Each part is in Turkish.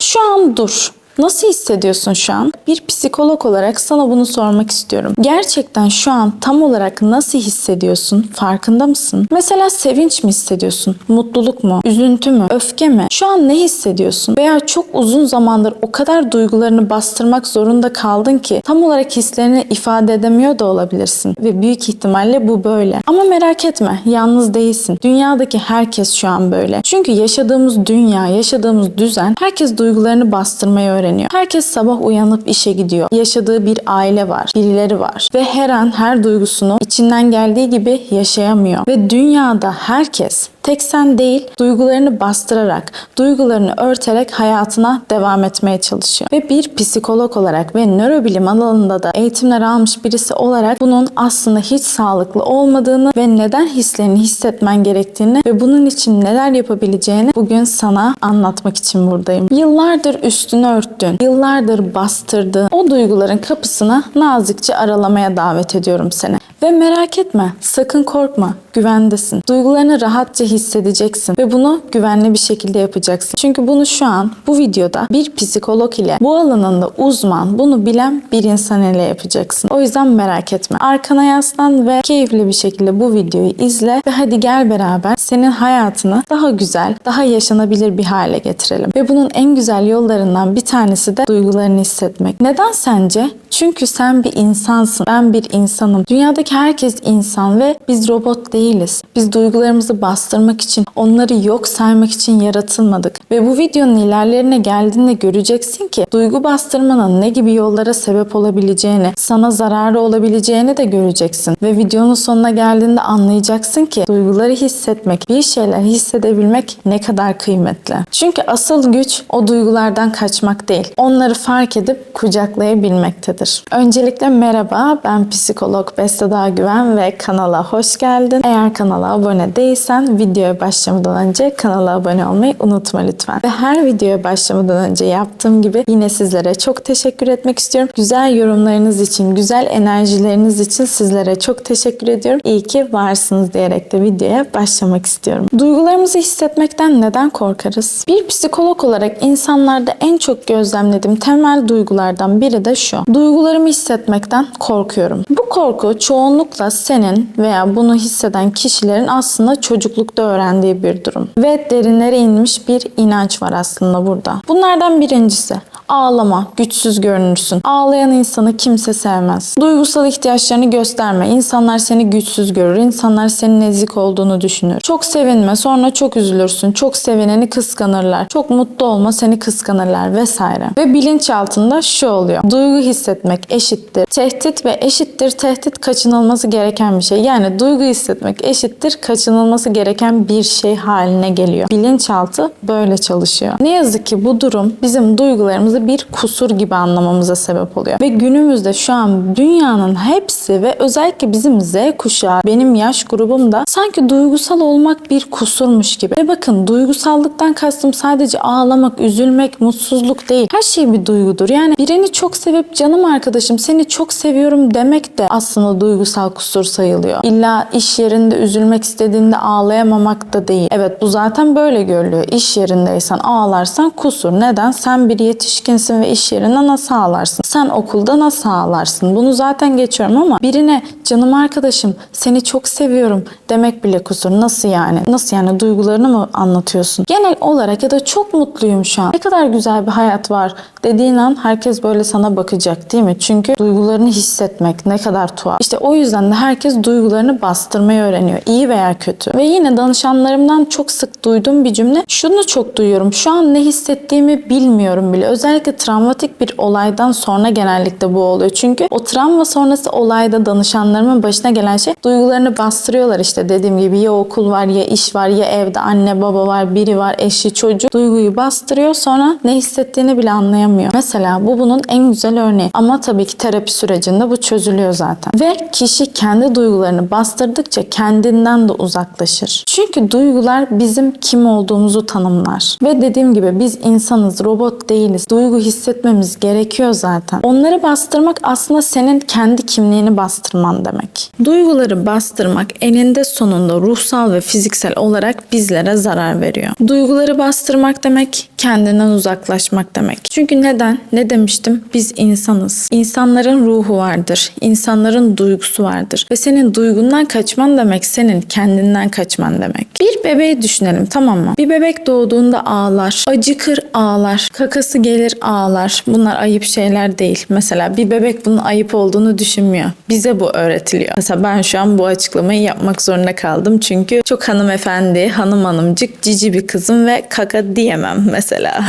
Şu an dur. Nasıl hissediyorsun şu an? Bir psikolog olarak sana bunu sormak istiyorum. Gerçekten şu an tam olarak nasıl hissediyorsun? Farkında mısın? Mesela sevinç mi hissediyorsun? Mutluluk mu? Üzüntü mü? Öfke mi? Şu an ne hissediyorsun? Veya çok uzun zamandır o kadar duygularını bastırmak zorunda kaldın ki tam olarak hislerini ifade edemiyor da olabilirsin. Ve büyük ihtimalle bu böyle. Ama merak etme, yalnız değilsin. Dünyadaki herkes şu an böyle. Çünkü yaşadığımız dünya, yaşadığımız düzen herkes duygularını bastırmayı öğreniyor. Herkes sabah uyanıp işe gidiyor. Yaşadığı bir aile var, birileri var ve her an her duygusunu içinden geldiği gibi yaşayamıyor. Ve dünyada herkes, tek sen değil, duygularını bastırarak, duygularını örterek hayatına devam etmeye çalışıyor. Ve bir psikolog olarak ve nörobilim alanında da eğitimler almış birisi olarak bunun aslında hiç sağlıklı olmadığını ve neden hislerini hissetmen gerektiğini ve bunun için neler yapabileceğini bugün sana anlatmak için buradayım. Yıllardır üstünü örttüğün, yıllardır bastırdığın o duyguların kapısını nazikçe aralamaya davet ediyorum seni. Ve merak etme, sakın korkma, güvendesin. Duygularını rahatça hissedeceksin ve bunu güvenli bir şekilde yapacaksın. Çünkü bunu şu an bu videoda bir psikolog ile, bu alanında uzman, bunu bilen bir insan ile yapacaksın. O yüzden merak etme. Arkana yaslan ve keyifli bir şekilde bu videoyu izle ve hadi gel beraber senin hayatını daha güzel, daha yaşanabilir bir hale getirelim. Ve bunun en güzel yollarından bir tanesi de duygularını hissetmek. Neden sence? Çünkü sen bir insansın. Ben bir insanım. Dünyadaki herkes insan ve biz robot değiliz. Biz duygularımızı bastırmak için, onları yok saymak için yaratılmadık. Ve bu videonun ilerlerine geldiğinde göreceksin ki duygu bastırmanın ne gibi yollara sebep olabileceğini, sana zararı olabileceğini de göreceksin. Ve videonun sonuna geldiğinde anlayacaksın ki duyguları hissetmek, bir şeyler hissedebilmek ne kadar kıymetli. Çünkü asıl güç o duygulardan kaçmak değil. Onları fark edip kucaklayabilmektedir. Öncelikle merhaba, ben psikolog Beste Dağgüven ve kanala hoş geldin. Eğer kanala abone değilsen videoya başlamadan önce kanala abone olmayı unutma lütfen. Ve her videoya başlamadan önce yaptığım gibi yine sizlere çok teşekkür etmek istiyorum. Güzel yorumlarınız için, güzel enerjileriniz için sizlere çok teşekkür ediyorum. İyi ki varsınız diyerek de videoya başlamak istiyorum. Duygularımızı hissetmekten neden korkarız? Bir psikolog olarak insanlarda en çok gözlemlediğim temel duygulardan biri de şu. Duygularımı hissetmekten korkuyorum. Bu korku çoğunlukla senin veya bunu hisseden kişilerin aslında çocuklukta öğrendiği bir durum. Ve derinlere inmiş bir inanç var aslında burada. Bunlardan birincisi, ağlama, güçsüz görünürsün. Ağlayan insanı kimse sevmez. Duygusal ihtiyaçlarını gösterme. İnsanlar seni güçsüz görür. İnsanlar senin ezik olduğunu düşünür. Çok sevinme, sonra çok üzülürsün. Çok sevineni kıskanırlar. Çok mutlu olma, seni kıskanırlar vesaire. Ve bilinçaltında şu oluyor. Duygu hissetmek eşittir tehdit ve eşittir tehdit kaçınılması gereken bir şey. Yani duygu hissetmek eşittir kaçınılması gereken bir şey haline geliyor. Bilinçaltı böyle çalışıyor. Ne yazık ki bu durum bizim duygularımızı bir kusur gibi anlamamıza sebep oluyor. Ve günümüzde şu an dünyanın hepsi ve özellikle bizim Z kuşağı, benim yaş grubumda sanki duygusal olmak bir kusurmuş gibi. Ve bakın, duygusallıktan kastım sadece ağlamak, üzülmek, mutsuzluk değil. Her şey bir duygudur. Yani birini çok sevip canım arkadaşım seni çok seviyorum demek de aslında duygusal kusur sayılıyor. İlla iş yerinde üzülmek istediğinde ağlayamamak da değil. Evet, bu zaten böyle görülüyor. İş yerindeysen ağlarsan kusur. Neden? Sen bir yetişkinsin ve iş yerinde nasıl ağlarsın? Sen okulda nasıl ağlarsın? Bunu zaten geçiyorum ama birine canım arkadaşım seni çok seviyorum demek bile kusur. Nasıl yani? Nasıl yani? Duygularını mı anlatıyorsun? Genel olarak ya da çok mutluyum şu an, ne kadar güzel bir hayat var dediğin an herkes böyle sana bakacak değil mi? Çünkü duygularını hissetmek ne kadar tuhaf. İşte o yüzden de herkes duygularını bastırmayı öğreniyor. İyi veya kötü. Ve yine danışanlarımdan çok sık duyduğum bir cümle. Şunu çok duyuyorum. Şu an ne hissettiğimi bilmiyorum bile. Özellikle travmatik bir olaydan sonra genellikle bu oluyor. Çünkü o travma sonrası olayda danışanlarımın başına gelen şey, duygularını bastırıyorlar işte dediğim gibi. Ya okul var, ya iş var, ya evde anne baba var, biri var, eşi, çocuğu. Duyguyu bastırıyor, sonra ne hissettiğini bile anlayamıyor. Mesela bu bunun en güzel örneği. Ama tabii ki terapi sürecinde bu çözülüyor zaten. Ve kişi kendi duygularını bastırdıkça kendinden de uzaklaşır. Çünkü duygular bizim kim olduğumuzu tanımlar. Ve dediğim gibi biz insanız, robot değiliz. Duygu hissetmemiz gerekiyor zaten. Onları bastırmak aslında senin kendi kimliğini bastırman demek. Duyguları bastırmak eninde sonunda ruhsal ve fiziksel olarak bizlere zarar veriyor. Duyguları bastırmak demek kendinden uzaklaşmak demek. Çünkü neden? Ne demiştim? Biz insanız. İnsanların ruhu vardır. İnsanların duygusu vardır. Ve senin duygundan kaçman demek senin kendinden kaçman demek. Bir bebeği düşünelim, tamam mı? Bir bebek doğduğunda ağlar. Acıkır ağlar. Kakası gelir ağlar. Bunlar ayıp şeyler değil. Mesela bir bebek bunun ayıp olduğunu düşünmüyor. Bize bu öğretiliyor. Mesela ben şu an bu açıklamayı yapmak zorunda kaldım. Çünkü çok hanımefendi, hanımcık, cici bir kızım ve kaka diyemem mesela.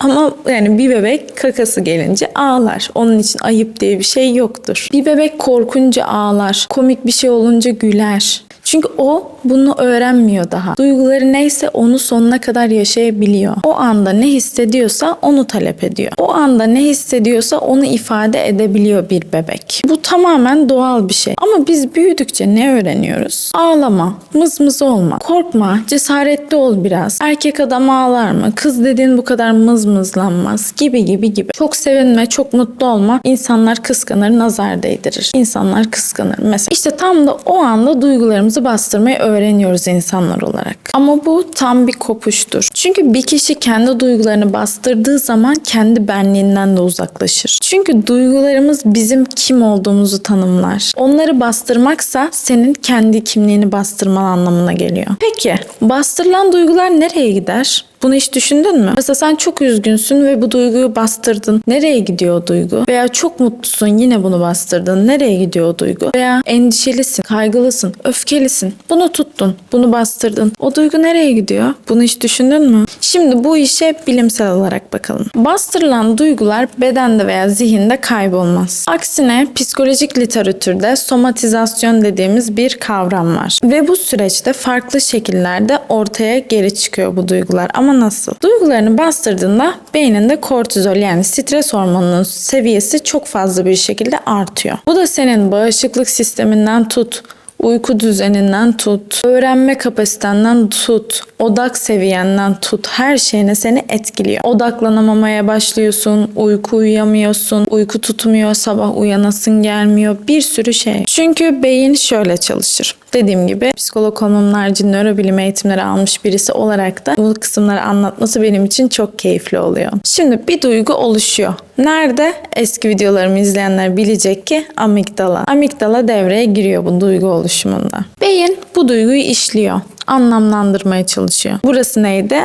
Ama yani bir bebek kakası gelince ağlar. Onun için ayıp diye bir şey yoktur. Bir bebek korkunca ağlar. Komik bir şey olunca güler. Çünkü o bunu öğrenmiyor daha. Duyguları neyse onu sonuna kadar yaşayabiliyor. O anda ne hissediyorsa onu talep ediyor. O anda ne hissediyorsa onu ifade edebiliyor bir bebek. Bu tamamen doğal bir şey. Ama biz büyüdükçe ne öğreniyoruz? Ağlama, mızmız olma, korkma, cesaretli ol biraz. Erkek adam ağlar mı? Kız dediğin bu kadar mızmızlanmaz gibi. Çok sevinme, çok mutlu olma. İnsanlar kıskanır, nazar değdirir. İnsanlar kıskanır. Mesela işte tam da o anda duygularımızı bastırmayı öğreniyoruz insanlar olarak. Ama bu tam bir kopuştur. Çünkü bir kişi kendi duygularını bastırdığı zaman kendi benliğinden de uzaklaşır. Çünkü duygularımız bizim kim olduğumuzu tanımlar. Onları bastırmaksa senin kendi kimliğini bastırman anlamına geliyor. Peki bastırılan duygular nereye gider? Bunu hiç düşündün mü? Mesela sen çok üzgünsün ve bu duyguyu bastırdın. Nereye gidiyor o duygu? Veya çok mutlusun, yine bunu bastırdın. Nereye gidiyor o duygu? Veya endişelisin, kaygılısın, öfkelisin. Bunu tuttun, bunu bastırdın. O duygu nereye gidiyor? Bunu hiç düşündün mü? Şimdi bu işe bilimsel olarak bakalım. Bastırılan duygular bedende veya zihinde kaybolmaz. Aksine psikolojik literatürde somatizasyon dediğimiz bir kavram var. Ve bu süreçte farklı şekillerde ortaya geri çıkıyor bu duygular. Ama nasıl? Duygularını bastırdığında beyninde kortizol yani stres hormonunun seviyesi çok fazla bir şekilde artıyor. Bu da senin bağışıklık sisteminden tut, uyku düzeninden tut, öğrenme kapasitenden tut, odak seviyenden tut, her şeyine seni etkiliyor. Odaklanamamaya başlıyorsun, uyku uyuyamıyorsun, uyku tutmuyor, sabah uyanasın gelmiyor, bir sürü şey. Çünkü beyin şöyle çalışır. Dediğim gibi psikolog olmamın haricinde nörobilim eğitimleri almış birisi olarak da bu kısımları anlatması benim için çok keyifli oluyor. Şimdi bir duygu oluşuyor. Nerede? Eski videolarımı izleyenler bilecek ki amigdala. Amigdala devreye giriyor bu duygu oluşumunda. Beyin bu duyguyu işliyor. Anlamlandırmaya çalışıyor. Burası neydi?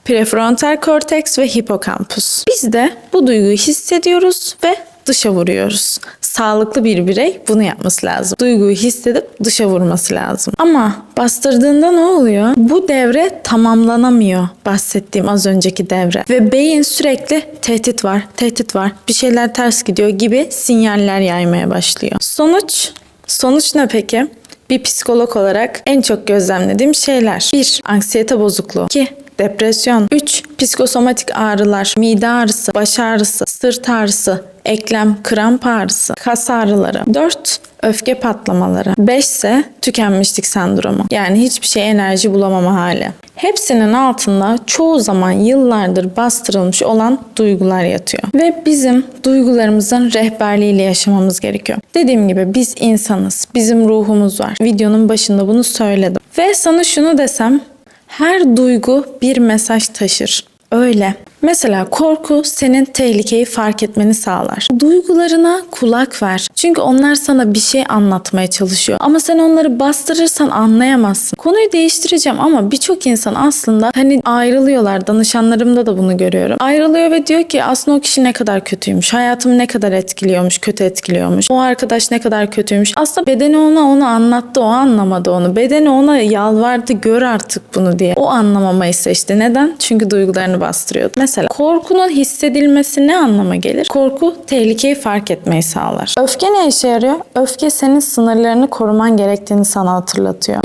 Prefrontal korteks ve hipokampus. Biz de bu duyguyu hissediyoruz ve dışa vuruyoruz. Sağlıklı bir birey bunu yapması lazım. Duyguyu hissedip dışa vurması lazım. Ama bastırdığında ne oluyor? Bu devre tamamlanamıyor. Bahsettiğim az önceki devre. Ve beyin sürekli tehdit var, bir şeyler ters gidiyor gibi sinyaller yaymaya başlıyor. Sonuç ne peki? Bir psikolog olarak en çok gözlemlediğim şeyler. 1. Anksiyete bozukluğu. 2. Depresyon. 3. Psikosomatik ağrılar. Mide ağrısı, baş ağrısı, sırt ağrısı, eklem, kramp ağrısı, kas ağrıları. 4. Öfke patlamaları. 5 ise tükenmişlik sendromu. Yani hiçbir şeye enerji bulamama hali. Hepsinin altında çoğu zaman yıllardır bastırılmış olan duygular yatıyor. Ve bizim duygularımızın rehberliğiyle yaşamamız gerekiyor. Dediğim gibi biz insanız. Bizim ruhumuz var. Videonun başında bunu söyledim. Ve sana şunu desem, her duygu bir mesaj taşır. Öyle. Mesela korku senin tehlikeyi fark etmeni sağlar. Duygularına kulak ver. Çünkü onlar sana bir şey anlatmaya çalışıyor. Ama sen onları bastırırsan anlayamazsın. Konuyu değiştireceğim ama birçok insan aslında ayrılıyorlar. Danışanlarımda da bunu görüyorum. Ayrılıyor ve diyor ki aslında o kişi ne kadar kötüymüş. Hayatımı ne kadar etkiliyormuş, kötü etkiliyormuş. O arkadaş ne kadar kötüymüş. Aslında bedeni onu anlattı, o anlamadı onu. Bedeni ona yalvardı, gör artık bunu diye. O anlamamayı seçti. Neden? Çünkü duygularını bastırıyordu. Mesela korkunun hissedilmesi ne anlama gelir? Korku tehlikeyi fark etmeyi sağlar. Öfke ne işe yarıyor? Öfke senin sınırlarını koruman gerektiğini sana hatırlatıyor.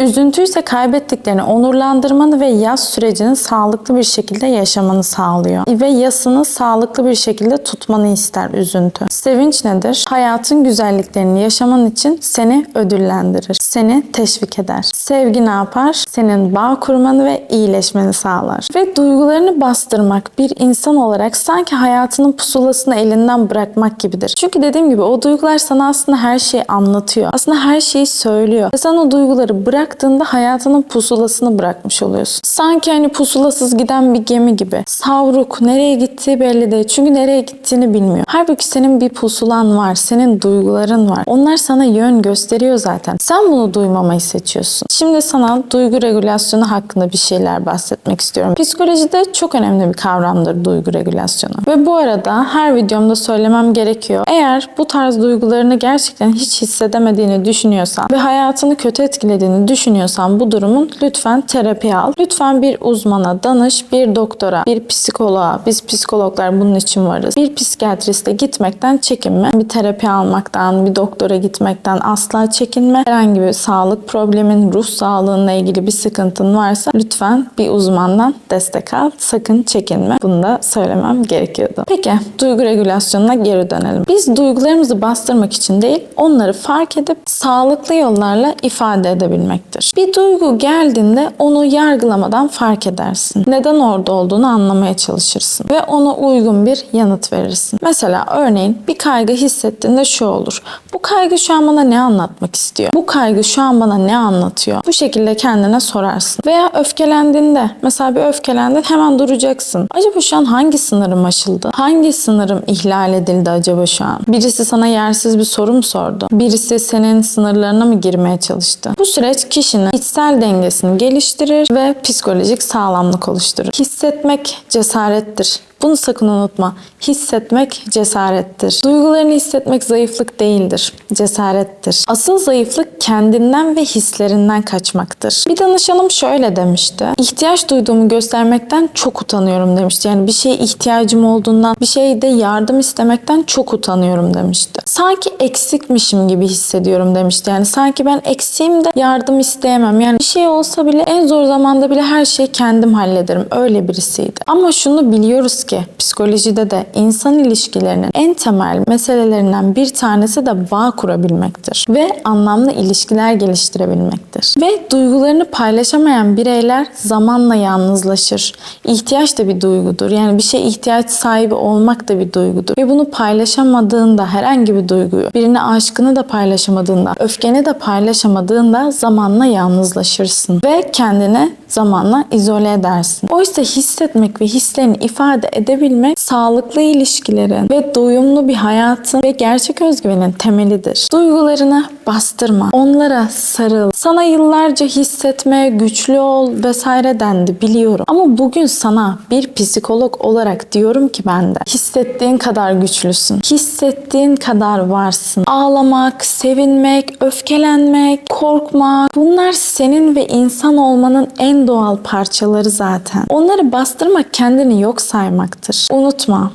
Üzüntü ise kaybettiklerini onurlandırmanı ve yas sürecini sağlıklı bir şekilde yaşamanı sağlıyor. Ve yasını sağlıklı bir şekilde tutmanı ister üzüntü. Sevinç nedir? Hayatın güzelliklerini yaşaman için seni ödüllendirir. Seni teşvik eder. Sevgi ne yapar? Senin bağ kurmanı ve iyileşmeni sağlar. Ve duygularını bastırmak bir insan olarak sanki hayatının pusulasını elinden bırakmak gibidir. Çünkü dediğim gibi o duygular sana aslında her şeyi anlatıyor. Aslında her şeyi söylüyor. Ve sen o duyguları bıraktığında hayatının pusulasını bırakmış oluyorsun. Sanki hani pusulasız giden bir gemi gibi. Savruk, nereye gittiği belli değil. Çünkü nereye gittiğini bilmiyor. Halbuki senin bir pusulan var. Senin duyguların var. Onlar sana yön gösteriyor zaten. Sen bunu duymamayı seçiyorsun. Şimdi sana duygu regülasyonu hakkında bir şeyler bahsetmek istiyorum. Psikolojide çok önemli bir kavramdır duygu regülasyonu. Ve bu arada her videomda söylemem gerekiyor. Eğer bu tarz duygularını gerçekten hiç hissedemediğini düşünüyorsan ve hayatını kötü etkilediğini düşünüyorsan bu durumun lütfen terapi al. Lütfen bir uzmana danış, bir doktora, bir psikoloğa, biz psikologlar bunun için varız. Bir psikiyatriste gitmekten çekinme. Bir terapi almaktan, bir doktora gitmekten asla çekinme. Herhangi bir sağlık problemin, ruh sağlığınla ilgili bir sıkıntın varsa lütfen bir uzmandan destek al. Sakın çekinme. Bunu da söylemem gerekiyordu. Peki, duygu regülasyonuna geri dönelim. Biz duygularımızı bastırmak için değil, onları fark edip sağlıklı yollarla ifade edebilmektir. Bir duygu geldiğinde onu yargılamadan fark edersin. Neden orada olduğunu anlamaya çalışırsın ve ona uygun bir yanıt verirsin. Mesela örneğin bir kaygı hissettiğinde şu olur. Bu kaygı şu an bana ne anlatmak istiyor? Bu kaygı şu an bana ne anlatıyor? Bu şekilde kendine sorarsın. Veya öfkelendiğinde, mesela bir öfkelendin, hemen duracaksın. Acaba şu an hangi sınırım aşıldı? Hangi sınırım ihlal edildi acaba şu an? Birisi sana yersiz bir soru mu sordu? Birisi senin sınırlarına mı girmeye çalıştı? Bu süreç kişinin içsel dengesini geliştirir ve psikolojik sağlamlık oluşturur. Hissetmek cesarettir. Bunu sakın unutma. Hissetmek cesarettir. Duygularını hissetmek zayıflık değildir. Cesarettir. Asıl zayıflık kendinden ve hislerinden kaçmaktır. Bir danışanım şöyle demişti. İhtiyaç duyduğumu göstermekten çok utanıyorum demişti. Yani bir şeye ihtiyacım olduğundan, bir şeyde yardım istemekten çok utanıyorum demişti. Sanki eksikmişim gibi hissediyorum demişti. Yani sanki ben eksiğim de yardım isteyemem. Yani bir şey olsa bile en zor zamanda bile her şeyi kendim hallederim. Öyle birisiydi. Ama şunu biliyoruz ki psikolojide de insan ilişkilerinin en temel meselelerinden bir tanesi de bağ kurabilmektir ve anlamlı ilişkiler geliştirebilmektir. Ve duygularını paylaşamayan bireyler zamanla yalnızlaşır. İhtiyaç da bir duygudur. Yani bir şeye ihtiyaç sahibi olmak da bir duygudur. Ve bunu paylaşamadığında, herhangi bir duyguyu, birine aşkını da paylaşamadığında, öfkeni de paylaşamadığında zamanla yalnızlaşırsın ve kendini zamanla izole edersin. Oysa hissetmek ve hislerini ifade edebilmek sağlıklı ilişkilerin ve doyumlu bir hayatın ve gerçek özgüvenin temelidir. Duygularını bastırma. Onlara sarıl. Sana yıllarca hissetme, güçlü ol vesaire dendi biliyorum. Ama bugün sana bir psikolog olarak diyorum ki ben de hissettiğin kadar güçlüsün. Hissettiğin kadar varsın. Ağlamak, sevinmek, öfkelenmek, korkmak bunlar senin ve insan olmanın en doğal parçaları zaten. Onları bastırmak kendini yok saymaktır. Unutma,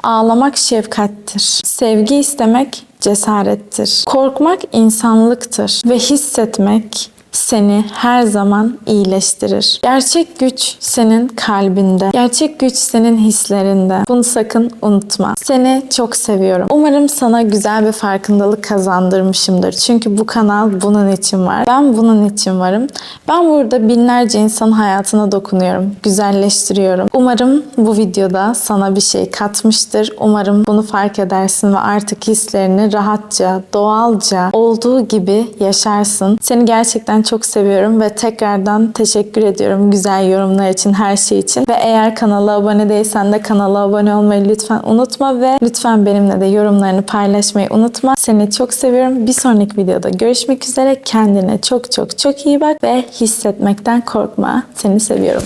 ağlamak şefkattir. Sevgi istemek cesarettir. Korkmak insanlıktır ve hissetmek seni her zaman iyileştirir. Gerçek güç senin kalbinde. Gerçek güç senin hislerinde. Bunu sakın unutma. Seni çok seviyorum. Umarım sana güzel bir farkındalık kazandırmışımdır. Çünkü bu kanal bunun için var. Ben bunun için varım. Ben burada binlerce insanın hayatına dokunuyorum. Güzelleştiriyorum. Umarım bu videoda sana bir şey katmıştır. Umarım bunu fark edersin ve artık hislerini rahatça, doğalca, olduğu gibi yaşarsın. Seni gerçekten çok seviyorum ve tekrardan teşekkür ediyorum güzel yorumlar için, her şey için. Ve eğer kanala abone değilsen de kanala abone olmayı lütfen unutma ve lütfen benimle de yorumlarını paylaşmayı unutma. Seni çok seviyorum. Bir sonraki videoda görüşmek üzere. Kendine çok çok çok iyi bak ve hissetmekten korkma. Seni seviyorum.